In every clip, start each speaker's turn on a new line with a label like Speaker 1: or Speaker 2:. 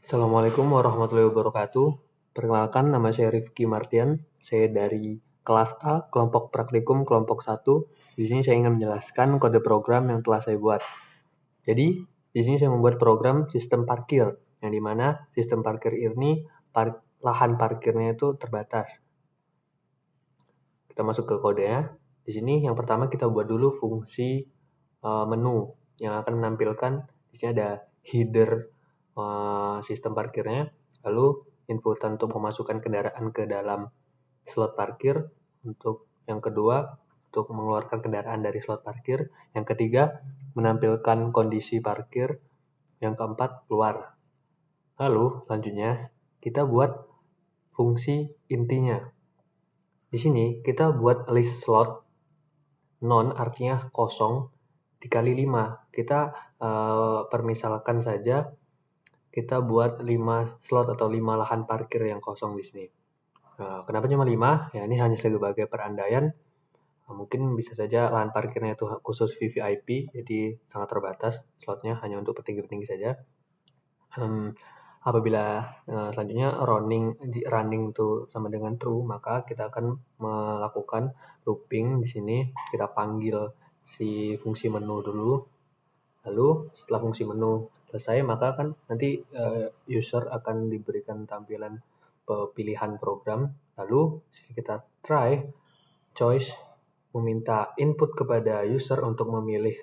Speaker 1: Assalamualaikum warahmatullahi wabarakatuh. Perkenalkan, nama saya Rifki Martian. Saya dari kelas A, kelompok praktikum kelompok 1. Di sini saya ingin menjelaskan kode program yang telah saya buat. Jadi, di sini saya membuat program sistem parkir, yang dimana sistem parkir ini lahan parkirnya itu terbatas. Kita masuk ke kodenya. Di sini yang pertama kita buat dulu fungsi menu yang akan menampilkan. Di sini ada header sistem parkirnya, lalu inputan untuk memasukkan kendaraan ke dalam slot parkir, untuk yang kedua untuk mengeluarkan kendaraan dari slot parkir, yang ketiga menampilkan kondisi parkir, yang keempat keluar. Lalu selanjutnya kita buat fungsi intinya. Di sini kita buat list slot non, artinya kosong, dikali 5. Kita permisalkan saja kita buat 5 slot atau 5 lahan parkir yang kosong di sini. Kenapa cuma 5? Ya, ini hanya sebagai perandaian. Mungkin bisa saja lahan parkirnya itu khusus VVIP, jadi sangat terbatas slotnya, hanya untuk petinggi-petinggi saja. Apabila selanjutnya running itu sama dengan true, maka kita akan melakukan looping di sini. Kita panggil si fungsi menu dulu. Lalu setelah fungsi menu selesai, maka kan nanti user akan diberikan tampilan pilihan program. Lalu kita try choice, meminta input kepada user untuk memilih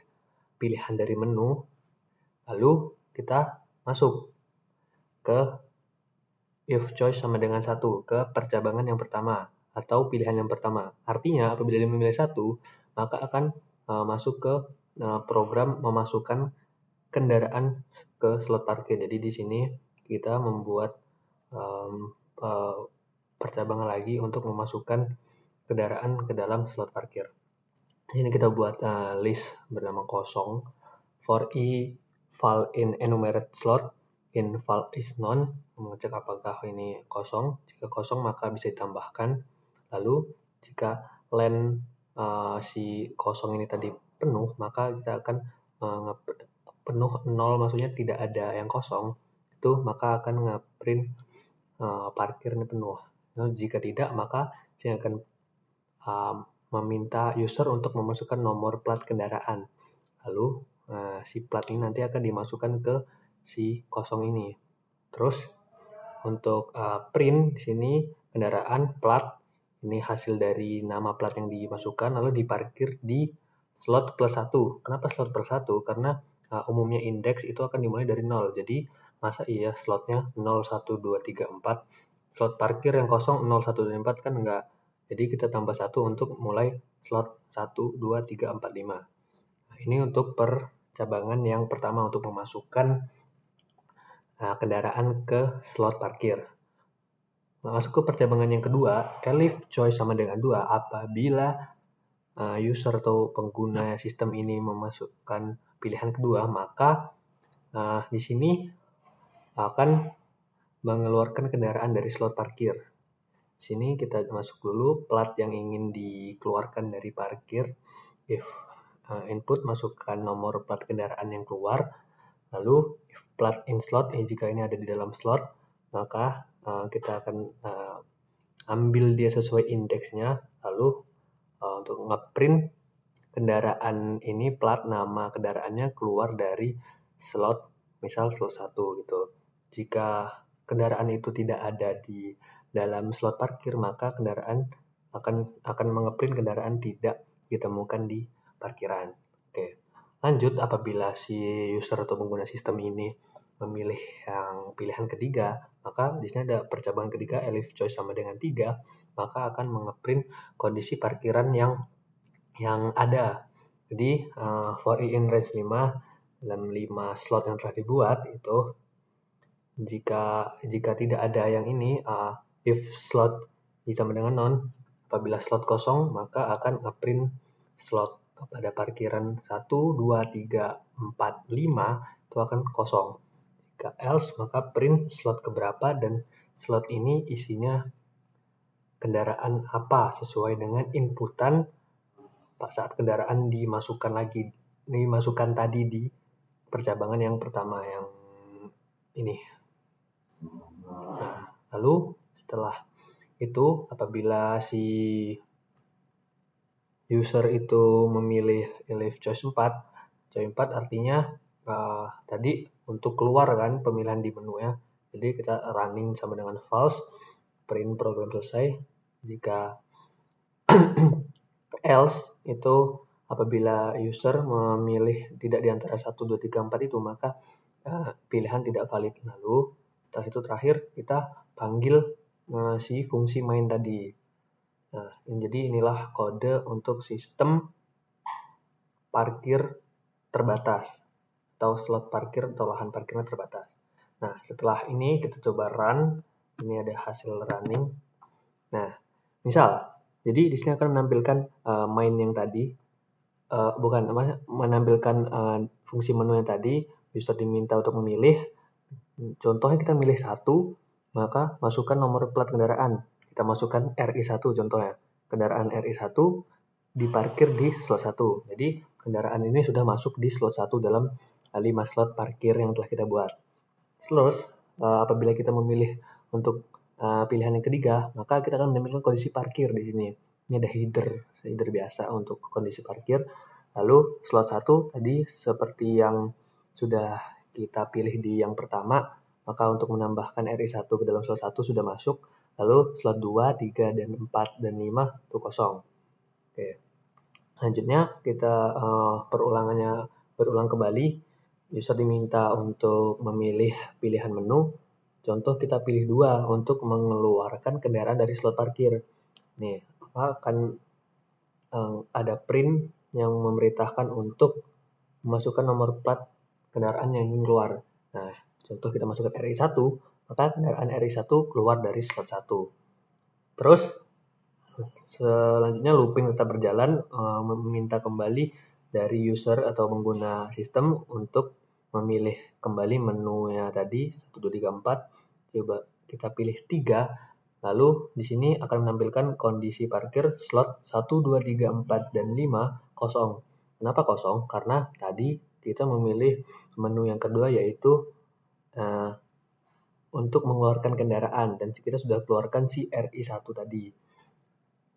Speaker 1: pilihan dari menu. Lalu kita masuk ke if choice sama dengan 1, ke percabangan yang pertama atau pilihan yang pertama. Artinya apabila dia memilih 1, maka akan masuk ke program memasukkan kendaraan ke slot parkir. Jadi di sini kita membuat percabangan lagi untuk memasukkan kendaraan ke dalam slot parkir. Di sini kita buat list bernama kosong. For val in enumerate slot, in val is none, mengecek apakah ini kosong. Jika kosong maka bisa ditambahkan. Lalu jika len si kosong ini tadi penuh, maka kita akan penuh 0, maksudnya tidak ada yang kosong, itu maka akan nge-print parkirnya penuh. Nah, jika tidak, maka saya akan meminta user untuk memasukkan nomor plat kendaraan. Lalu si plat ini nanti akan dimasukkan ke si kosong ini. Terus untuk print di sini kendaraan plat ini hasil dari nama plat yang dimasukkan, lalu diparkir di slot +1. Kenapa slot +1? Karena umumnya indeks itu akan dimulai dari 0. Jadi masa iya slotnya 0, 1, 2, 3, 4. Slot parkir yang kosong 0, 1, 2, 4 kan enggak. Jadi kita tambah 1 untuk mulai slot 1, 2, 3, 4, 5. Nah, ini untuk percabangan yang pertama untuk memasukkan kendaraan ke slot parkir. Masuk ke percabangan yang kedua, elif choice sama dengan 2. Apabila user atau pengguna sistem ini memasukkan pilihan kedua, maka di sini akan mengeluarkan kendaraan dari slot parkir. Di sini kita masuk dulu plat yang ingin dikeluarkan dari parkir. If input, masukkan nomor plat kendaraan yang keluar. Lalu if plat in slot, jika ini ada di dalam slot, maka kita akan ambil dia sesuai indeksnya. Lalu untuk ngeprint kendaraan ini, plat nama kendaraannya keluar dari slot, misal slot 1 gitu. Jika kendaraan itu tidak ada di dalam slot parkir, maka kendaraan akan mengeprint kendaraan tidak ditemukan di parkiran. Oke. Lanjut, apabila si user atau pengguna sistem ini memilih yang pilihan ketiga, maka di sini ada percabangan ketiga, elif choice sama dengan 3, maka akan mengeprint kondisi parkiran yang ada. Jadi for i in range 5 dalam 5 slot yang telah dibuat itu, jika tidak ada yang ini, if slot sama dengan none, apabila slot kosong maka akan ngeprint slot pada parkiran 1, 2, 3, 4, 5 itu akan kosong. Jika else maka print slot keberapa dan slot ini isinya kendaraan apa sesuai dengan inputan saat kendaraan dimasukkan tadi di percabangan yang pertama, yang ini. Lalu setelah itu apabila si user itu memilih elif choice 4 artinya tadi untuk keluar kan pemilihan di menu ya. Jadi kita running sama dengan false, print program selesai. Jika else itu apabila user memilih tidak di antara 1, 2, 3, 4 itu, maka pilihan tidak valid. Lalu setelah itu terakhir kita panggil si fungsi main tadi. Nah, jadi inilah kode untuk sistem parkir terbatas atau slot parkir atau lahan parkirnya terbatas. Nah, setelah ini kita coba run. Ini ada hasil running. Nah, misal, jadi di sini akan menampilkan main yang tadi, menampilkan fungsi menu yang tadi. User diminta untuk memilih. Contohnya kita milih 1, maka masukkan nomor plat kendaraan. Kita masukkan RI1 contohnya. Kendaraan RI1 diparkir di slot 1. Jadi kendaraan ini sudah masuk di slot 1 dalam 5 slot parkir yang telah kita buat. Terus apabila kita memilih untuk pilihan yang ketiga, maka kita akan menampilkan kondisi parkir di sini. Ini ada header biasa untuk kondisi parkir. Lalu slot 1 tadi seperti yang sudah kita pilih di yang pertama, maka untuk menambahkan RI1 ke dalam slot 1 sudah masuk. Lalu slot 2, 3, dan 4, dan 5 itu kosong. Oke. Selanjutnya kita berulang kembali. User diminta untuk memilih pilihan menu. Contoh kita pilih 2 untuk mengeluarkan kendaraan dari slot parkir. Nih, akan ada print yang memberitakan untuk memasukkan nomor plat kendaraan yang ingin keluar. Nah, contoh kita masukkan RI1, maka kendaraan RI1 keluar dari slot 1. Terus selanjutnya looping tetap berjalan, meminta kembali dari user atau pengguna sistem untuk memilih kembali menunya tadi 1, 2, 3, 4. Coba kita pilih 3. Lalu di sini akan menampilkan kondisi parkir slot 1, 2, 3, 4, dan 5 kosong. Kenapa kosong? Karena tadi kita memilih menu yang kedua yaitu untuk mengeluarkan kendaraan, dan kita sudah keluarkan si RI1 tadi.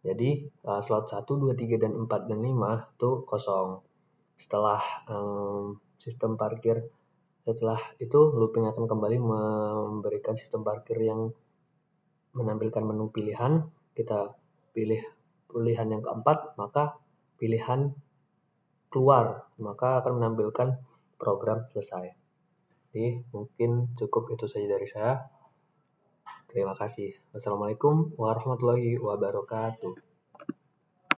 Speaker 1: Jadi slot 1, 2, 3, dan 4, dan 5 itu kosong. Setelah sistem parkir, setelah itu looping akan kembali memberikan sistem parkir yang menampilkan menu pilihan. Kita pilih pilihan yang keempat, maka pilihan keluar, maka akan menampilkan program selesai. Jadi mungkin cukup itu saja dari saya. Terima kasih. Wassalamualaikum warahmatullahi wabarakatuh.